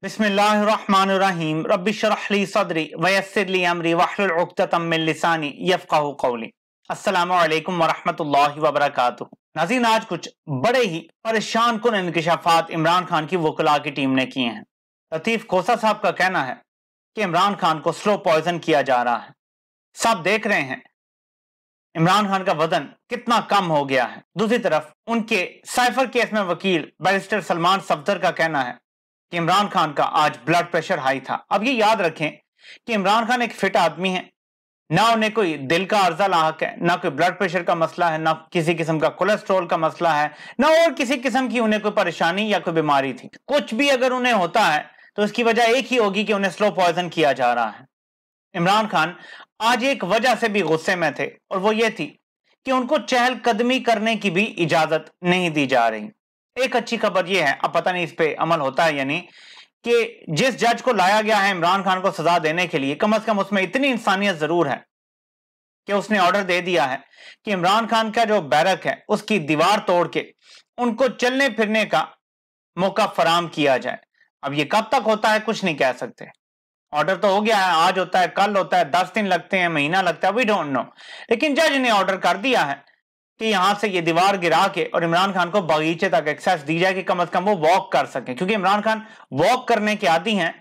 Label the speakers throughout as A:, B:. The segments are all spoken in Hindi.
A: बिस्मिल्लाहिर्रहमानिर्रहीम रब्बिश्रह ली सदरी वयस्सिर ली अमरी वहलुल उक़्दतम मिन लिसानी यफ़क़हू क़ौली। अस्सलामु अलैकुम वरहमतुल्लाहि वबरकातुहू। नाज़रीन, आज कुछ बड़े ही परेशान कुन इंकिशाफात इमरान खान की वकला की टीम ने किए हैं। लतीफ़ खोसा साहब का कहना है कि इमरान खान को स्लो पॉइजन किया जा रहा है। सब देख रहे हैं इमरान खान का वजन कितना कम हो गया है। दूसरी तरफ उनके साइफर केस में वकील बैरिस्टर सलमान सफदर का कहना है कि इमरान खान का आज ब्लड प्रेशर हाई था। अब ये याद रखें कि इमरान खान एक फिट आदमी है, ना उन्हें कोई दिल का अर्जा लाहक है, ना कोई ब्लड प्रेशर का मसला है, ना किसी किस्म का कोलेस्ट्रॉल का मसला है, ना और किसी किस्म की उन्हें कोई परेशानी या कोई बीमारी थी। कुछ भी अगर उन्हें होता है तो इसकी वजह एक ही होगी कि उन्हें स्लो पॉइजन किया जा रहा है। इमरान खान आज एक वजह से भी गुस्से में थे और वो ये थी कि उनको चहलकदमी करने की भी इजाजत नहीं दी जा रही। एक अच्छी खबर यह है, अब पता नहीं इस पे अमल होता है यानी, कि जिस जज को लाया गया है इमरान खान को सजा देने के लिए, कम से कम उसमें इतनी इंसानियत जरूर है कि उसने ऑर्डर दे दिया है कि इमरान खान का जो बैरक है उसकी दीवार तोड़ के उनको चलने फिरने का मौका फराम किया जाए। अब ये कब तक होता है कुछ नहीं कह सकते। ऑर्डर तो हो गया है, आज होता है, कल होता है, 10 दिन लगते हैं, महीना लगता है, वी डोंट नो। लेकिन जज ने ऑर्डर कर दिया है कि यहां से ये दीवार गिरा के और इमरान खान को बगीचे तक एक्सेस दी जाए कि कम से कम वो वॉक कर सके, क्योंकि इमरान खान वॉक करने के आदी हैं।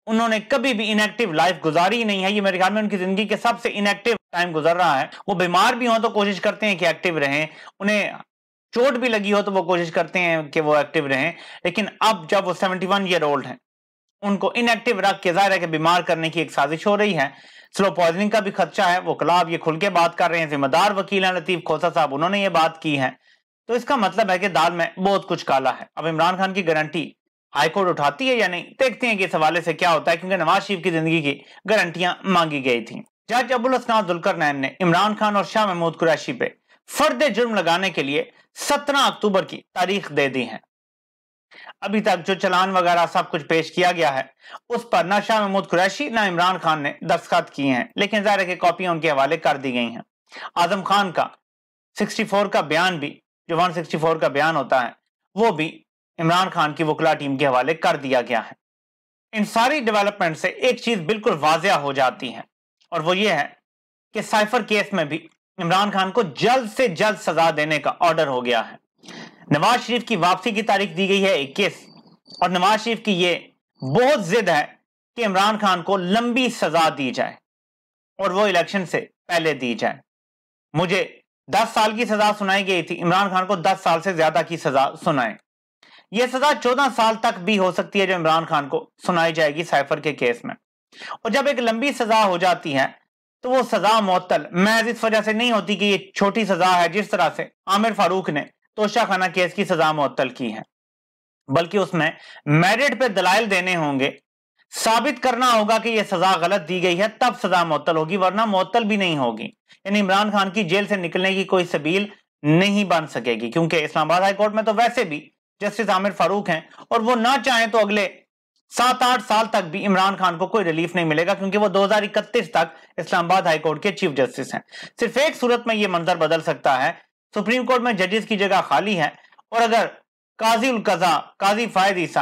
A: उन्होंने कभी भी इनएक्टिव लाइफ गुजारी नहीं है। ये मेरे ख्याल में उनकी जिंदगी के सबसे इनएक्टिव टाइम गुजर रहा है। वो बीमार भी हो तो कोशिश करते हैं कि एक्टिव रहें, उन्हें चोट भी लगी हो तो वो कोशिश करते हैं कि वो एक्टिव रहें। लेकिन अब जब वो 71 ईयर ओल्ड हैं, उनको इनएक्टिव रख के जाहिर है कि बीमार करने की एक साजिश हो रही है। स्लो पॉइजनिंग का भी खदशा है। वो कलाब ये खुल के बात कर रहे हैं, जिम्मेदार वकील हैं लतीफ खोसा साहब, उन्होंने ये बात की है। तो इसका मतलब है कि दाल में बहुत कुछ काला है। अब इमरान खान की गारंटी हाईकोर्ट उठाती है या नहीं, देखते हैं कि इस हवाले से क्या होता है, क्योंकि नवाज शरीफ की जिंदगी की गारंटियां मांगी गई थी। जज अबुल हसन जुल्करनैन ने इमरान खान और शाह महमूद कुरैशी पे फर्द जुर्म लगाने के लिए 17 अक्टूबर की तारीख दे दी है। अभी तक जो चलान वगैरह सब कुछ पेश किया गया है उस पर ना शाह महमूद कुरैशी ना इमरान खान ने दस्तखत किए हैं, लेकिन जाहिर है कि कॉपियां उनके हवाले कर दी गई हैं। आजम खान का 64 का बयान भी, जो 164 का बयान होता है, वो भी इमरान खान की वकला टीम के हवाले कर दिया गया है। इन सारी डेवलपमेंट से एक चीज बिल्कुल वाजिया हो जाती है और वो ये है कि साइफर केस में भी इमरान खान को जल्द से जल्द सजा देने का ऑर्डर हो गया है। नवाज शरीफ की वापसी की तारीख दी गई है 21 और नवाज शरीफ की ये बहुत जिद है कि इमरान खान को लंबी सजा दी जाए और वो इलेक्शन से पहले दी जाए। मुझे 10 साल की सजा सुनाई गई थी, इमरान खान को 10 साल से ज्यादा की सजा सुनाए। यह सजा 14 साल तक भी हो सकती है जो इमरान खान को सुनाई जाएगी साइफर के केस में। और जब एक लंबी सजा हो जाती है तो वो सजा मुअत्तल महज इस वजह से नहीं होती कि ये छोटी सजा है, जिस तरह से आमिर फारूक ने तोशाखाना केस की सजा मुअत्तल की है, बल्कि उसमें मेरिट पे दलाइल देने होंगे, साबित करना होगा कि यह सजा गलत दी गई है, तब सजा मुअत्तल होगी, वरना मुअत्तल भी नहीं होगी। यानी इमरान खान की जेल से निकलने की कोई सबील नहीं बन सकेगी, क्योंकि इस्लामाबाद हाई कोर्ट में तो वैसे भी जस्टिस आमिर फारूक हैं और वो ना चाहें तो अगले 7-8 साल तक भी इमरान खान को कोई रिलीफ नहीं मिलेगा, क्योंकि वो 2031 तक इस्लामाबाद हाई कोर्ट के चीफ जस्टिस हैं। सिर्फ एक सूरत में यह मंजर बदल सकता है, सुप्रीम कोर्ट में जजेस की जगह खाली है और अगर काजी उल कज़ा काजी फायद ईसा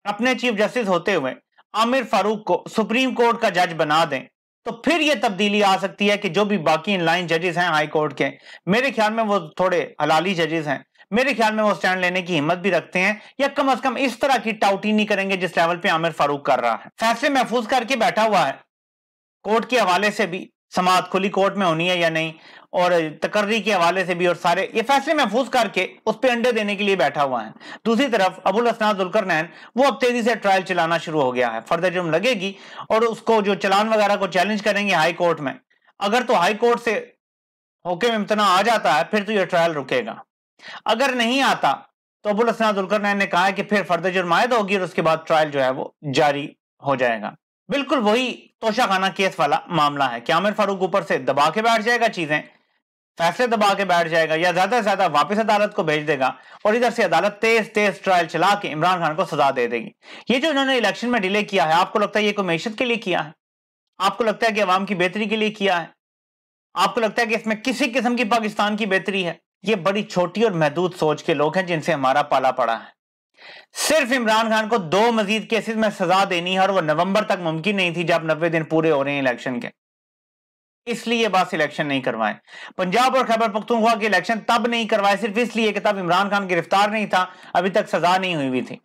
A: अपने चीफ जस्टिस होते हुए आमिर फारूक को सुप्रीम कोर्ट का जज बना दें, तो फिर यह तब्दीली आ सकती है कि जो भी बाकी इनलाइन जजेस हैं हाई कोर्ट के, मेरे ख्याल में वो थोड़े हलाली जजेस हैं, मेरे ख्याल में वो स्टैंड लेने की हिम्मत भी रखते हैं, या कम से कम इस तरह की टाउटी नहीं करेंगे जिस लेवल पे आमिर फारूक कर रहा है। फैसले महफूज करके बैठा हुआ है। कोर्ट के हवाले से भी समाअत खुली कोर्ट में होनी है या नहीं, और तकर्री के हवाले से भी, और सारे ये फैसले महफूज करके उस पर अंडे देने के लिए बैठा हुआ है। दूसरी तरफ अबुल हसन जुल्करनैन वो अब तेजी से ट्रायल चलाना शुरू हो गया है। फर्दर जुर्म लगेगी और उसको जो चलान वगैरह को चैलेंज करेंगे हाई कोर्ट में, अगर तो हाई कोर्ट से हुक्म इम्तना आ जाता है फिर तो यह ट्रायल रुकेगा, अगर नहीं आता तो अबुल हसन जुल्करनैन ने कहा है कि फिर फर्दर जुर्म आयद होगी और उसके बाद ट्रायल जो है वो जारी हो जाएगा। बिल्कुल वही तोशाखाना केस वाला मामला है कि आमिर फारूक ऊपर से दबा के बैठ जाएगा चीजें, फैसले दबा के बैठ जाएगा, या ज्यादा से ज्यादा वापस अदालत को भेज देगा और इधर से अदालत तेज तेज ट्रायल चला के इमरान खान को सजा दे देगी। ये जो इन्होंने इलेक्शन में डिले किया है, आपको लगता है ये कोई मैशत के लिए किया है? आपको लगता है कि अवाम की बेहतरी के लिए किया है? आपको लगता है कि इसमें किसी किस्म की पाकिस्तान की बेहतरी है? ये बड़ी छोटी और महदूद सोच के लोग हैं जिनसे हमारा पाला पड़ा है। सिर्फ इमरान खान को 2 मजीद केसेस में सजा देनी है और वो नवंबर तक मुमकिन नहीं थी जब 90 दिन पूरे हो रहे हैं इलेक्शन के, इसलिए बस इलेक्शन नहीं करवाए। पंजाब और खैबर पख्तूनख्वा के इलेक्शन तब नहीं करवाए सिर्फ इसलिए कि तब इमरान खान गिरफ्तार नहीं था, अभी तक सजा नहीं हुई थी,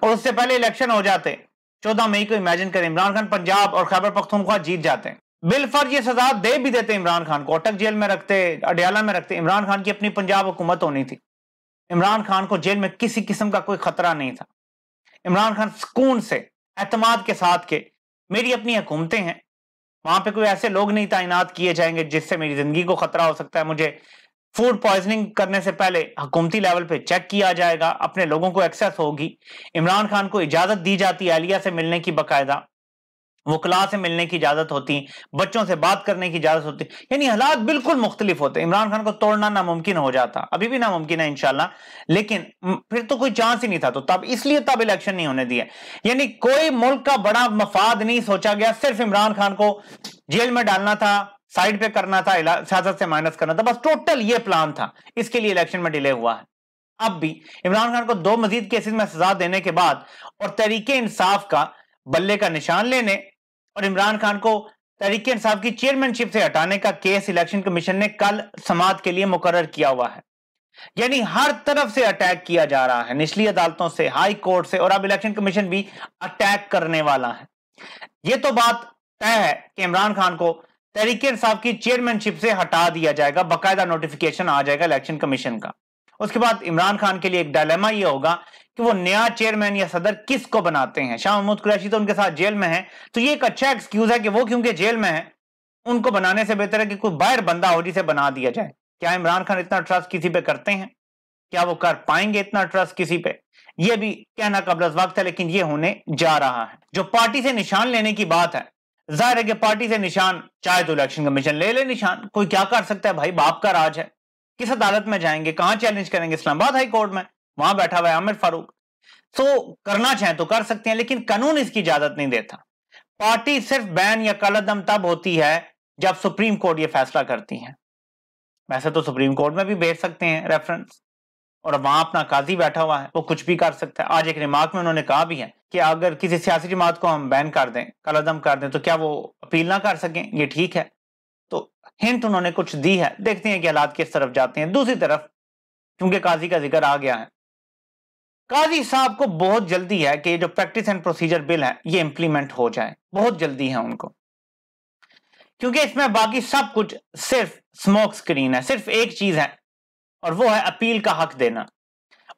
A: और उससे पहले इलेक्शन हो जाते 14 मई को। इमेजिन करें इमरान खान पंजाब और खैबर पख्तूनख्वा जीत जाते, बिलफर्ज ये सजा दे भी देते इमरान खान को, अटक जेल में रखते, अडयाला में रखते। इमरान खान की अपनी पंजाब हुकूमत होनी थी, इमरान खान को जेल में किसी किस्म का कोई खतरा नहीं था। इमरान खान सुकून से एतमाद के साथ के मेरी अपनी हुकूमतें हैं, वहां पे कोई ऐसे लोग नहीं तैनात किए जाएंगे जिससे मेरी जिंदगी को खतरा हो सकता है, मुझे फूड पॉइजनिंग करने से पहले हुकूमती लेवल पे चेक किया जाएगा, अपने लोगों को एक्सेस होगी। इमरान खान को इजाजत दी जाती है एहलिया से मिलने की, बाकायदा वकला से मिलने की इजाजत होती, बच्चों से बात करने की इजाजत होती, यानी हालात बिल्कुल मुख्तलिफ होते। इमरान खान को तोड़ना नामुमकिन हो जाता, अभी भी नामुमकिन है इंशाल्लाह, लेकिन फिर तो कोई चांस ही नहीं था, तो तब इसलिए तब इलेक्शन नहीं होने दिया। यानी कोई मुल्क का बड़ा मफाद नहीं सोचा गया, सिर्फ इमरान खान को जेल में डालना था, साइड पे करना था, सियासत से माइनस करना था, बस टोटल ये प्लान था। इसके लिए इलेक्शन में डिले हुआ है। अब भी इमरान खान को 2 मजीद केसेस में सजा देने के बाद और तरीके इंसाफ का बल्ले का निशान लेने और इमरान खान को तहरीक इंसाफ की चेयरमैनशिप से हटाने का केस इलेक्शन कमीशन ने कल समाअत के लिए मुकर्रर किया हुआ है। यानी हर तरफ से अटैक किया जा रहा है, निचली अदालतों से, हाई कोर्ट से, और अब इलेक्शन कमीशन भी अटैक करने वाला है। यह तो बात तय है कि इमरान खान को तहरीक इंसाफ की चेयरमैनशिप से हटा दिया जाएगा, बाकायदा नोटिफिकेशन आ जाएगा इलेक्शन कमीशन का। उसके बाद इमरान खान के लिए एक डायलेमा यह होगा कि वो नया चेयरमैन या सदर किसको बनाते हैं। शाह महमूद कुरैशी तो उनके साथ जेल में है, तो ये एक अच्छा एक्सक्यूज है कि वो क्योंकि जेल में है, उनको बनाने से बेहतर है कि कोई बाहर बंदा हो जिसे बना दिया जाए। क्या इमरान खान इतना ट्रस्ट किसी पे करते हैं? क्या वो कर पाएंगे इतना ट्रस्ट किसी पे? ये भी कहना कबल वक्त है, लेकिन ये होने जा रहा है। जो पार्टी से निशान लेने की बात है, जाहिर है कि पार्टी से निशान चाहे तो इलेक्शन कमीशन ले ले निशान, कोई क्या कर सकता है भाई, बाप का राज है। किस अदालत में जाएंगे, कहां चैलेंज करेंगे? इस्लामाबाद हाई कोर्ट में, वहां बैठा हुआ है आमिर फारूक। तो करना चाहें तो कर सकते हैं, लेकिन कानून इसकी इजाजत नहीं देता। पार्टी सिर्फ बैन या कलअदम तब होती है जब सुप्रीम कोर्ट ये फैसला करती है। वैसे तो सुप्रीम कोर्ट में भी भेज सकते हैं रेफरेंस, और वहां अपना काजी बैठा हुआ है, वो कुछ भी कर सकता है। आज एक रिमार्क में उन्होंने कहा भी है कि अगर किसी सियासी जमात को हम बैन कर दें, कलअदम कर दें, तो क्या वो अपील ना कर सकें? ये ठीक है। तो हिंट उन्होंने कुछ दी है, देखते हैं कि हालात किस तरफ जाते हैं। दूसरी तरफ क्योंकि काजी का जिक्र आ गया है, काजी साहब को बहुत जल्दी है कि जो प्रैक्टिस एंड प्रोसीजर बिल है ये इंप्लीमेंट हो जाए, बहुत जल्दी है उनको, क्योंकि इसमें बाकी सब कुछ सिर्फ स्मोक स्क्रीन है, सिर्फ एक चीज है और वो है अपील का हक देना।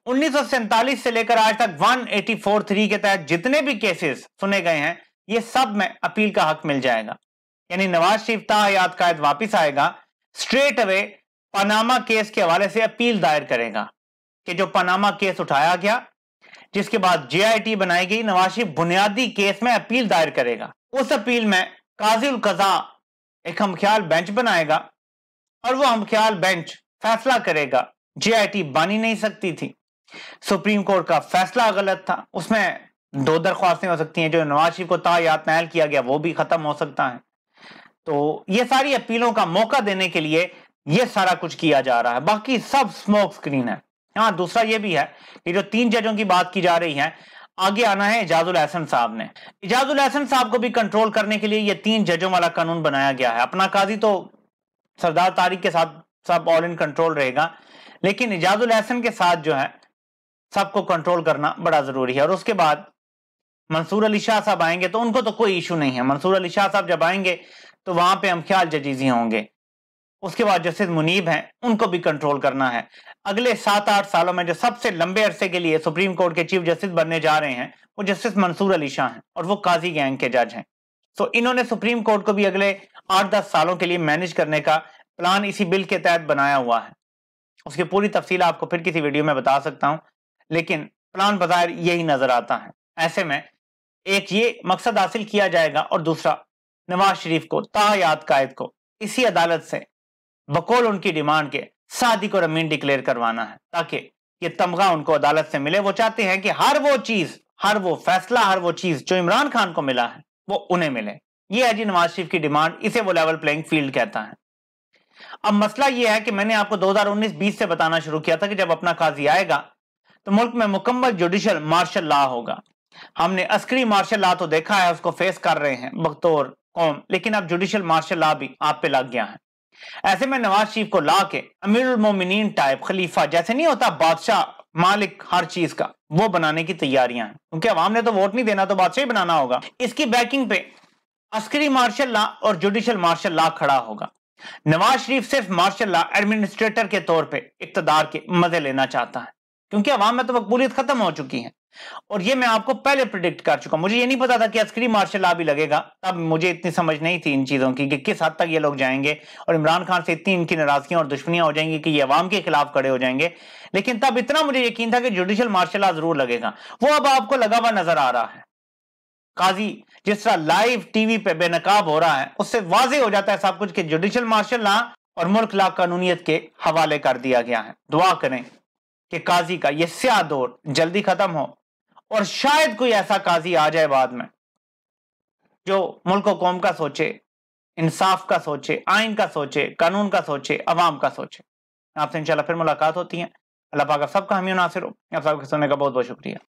A: 1947 से लेकर आज तक 184(3) के तहत जितने भी केसेस सुने गए हैं, ये सब में अपील का हक मिल जाएगा। यानी नवाज शरीफ ताहयात कायद वापिस आएगा, स्ट्रेट अवे पनामा केस के हवाले से अपील दायर करेगा कि जो पनामा केस उठाया गया, जिसके बाद JIT बनाई गई, नवाज शरीफ बुनियादी केस में अपील दायर करेगा। उस अपील में काजी उल कज़ा एक हमख्याल बेंच बनाएगा और वो हमख्याल बेंच फैसला करेगा। JIT बन ही नहीं सकती थी, सुप्रीम कोर्ट का फैसला गलत था, उसमें 2 दरख्वास्तें हो सकती हैं, जो नवाज शरीफ को ताहयात नायल किया गया वो भी खत्म हो सकता है। तो ये सारी अपीलों का मौका देने के लिए ये सारा कुछ किया जा रहा है, बाकी सब स्मोक स्क्रीन है। हाँ, दूसरा ये भी है कि जो 3 जजों की बात की जा रही है, आगे आना है इजाजुल एहसन साहब ने। इजाजुल एहसन साहब को भी कंट्रोल करने के लिए ये 3 जजों वाला कानून बनाया गया है। अपना काजी तो सरदार तारिक के साथ सब ऑल इन कंट्रोल रहेगा, लेकिन इजाजुल एहसन के साथ जो है सबको कंट्रोल करना बड़ा जरूरी है। और उसके बाद मंसूर अली शाह साहब आएंगे तो उनको तो कोई इशू नहीं है। मंसूर अली शाह साहब जब आएंगे तो वहां पे हमख्याल जजीज ही होंगे। उसके बाद जस्टिस मुनीब हैं, उनको भी कंट्रोल करना है। अगले 7-8 सालों में जो सबसे लंबे अरसे के लिए सुप्रीम कोर्ट के चीफ जस्टिस बनने जा रहे हैं, वो जस्टिस मंसूर अली शाह हैं और वो काजी गैंग के जज हैं। तो इन्होंने सुप्रीम कोर्ट को भी अगले 8-10 सालों के लिए मैनेज करने का प्लान इसी बिल के तहत बनाया हुआ है। उसकी पूरी तफसील आपको फिर किसी वीडियो में बता सकता हूं, लेकिन प्लान बाजार यही नजर आता है। ऐसे में एक ये मकसद हासिल किया जाएगा और दूसरा नवाज शरीफ को ताहयात कायद को इसी अदालत से बकौल उनकी डिमांड के सादिक और अमीन डिक्लेयर करवाना है, ताकि ये तमगा उनको अदालत से मिले। वो चाहते हैं कि हर वो चीज, हर वो फैसला, हर वो चीज जो इमरान खान को मिला है वो उन्हें मिले। ये है जी नवाज शरीफ की डिमांड, इसे वो लेवल प्लेइंग फील्ड कहता है। अब मसला ये है कि मैंने आपको 2019-20 से बताना शुरू किया था कि जब अपना काजी आएगा तो मुल्क में मुकम्मल जुडिशल मार्शल लॉ होगा। हमने अस्करी मार्शल लॉ तो देखा है, उसको फेस कर रहे हैं बतौर कौम, लेकिन अब जुडिशल मार्शल लॉ भी आप पे लग गया है। ऐसे में नवाज शरीफ को ला के अमीरुल मोमिनीन टाइप खलीफा, जैसे नहीं होता बादशाह मालिक हर चीज का, वो बनाने की तैयारियां हैं, क्योंकि अवाम ने तो वोट नहीं देना, तो बादशाह ही बनाना होगा। इसकी बैकिंग पे अस्करी मार्शल लॉ और जुडिशल मार्शल लॉ खड़ा होगा। नवाज शरीफ सिर्फ मार्शल लॉ एडमिनिस्ट्रेटर के तौर पे इक्तदार के मजे लेना चाहता है, क्योंकि अवाम में तो मकबूलियत खत्म हो चुकी है। और ये मैं आपको पहले प्रिडिक्ट कर चुका, मुझे ये नहीं पता था कि अस्करी मार्शल लॉ भी लगेगा, तब मुझे इतनी समझ नहीं थी इन चीजों की कि किस हद तक ये लोग जाएंगे और इमरान खान से इतनी इनकी नाराजगियां और दुश्मनियां हो जाएंगी कि ये अवाम के खिलाफ खड़े हो जाएंगे। लेकिन तब इतना मुझे यकीन था कि जुडिशल मार्शल लॉ जरूर लगेगा। वो अब आपको लगा हुआ नजर आ रहा है। काजी जिस तरह लाइव टीवी पे बेनकाब हो रहा है, उससे वाजे हो जाता है सब कुछ कि जुडिशल मार्शल लॉ और मुल्क ला कानूनियत के हवाले कर दिया गया है। दुआ करें कि काजी का यह स्याह दौर जल्दी खत्म हो और शायद कोई ऐसा काजी आ जाए बाद में जो मुल्क और कौम का सोचे, इंसाफ का सोचे, आइन का सोचे, कानून का सोचे, अवाम का सोचे। आपसे इंशाल्लाह फिर मुलाकात होती है। अल्लाह पाक आप सबका हामी नासिर हो। आप सबके सुनने का बहुत बहुत शुक्रिया।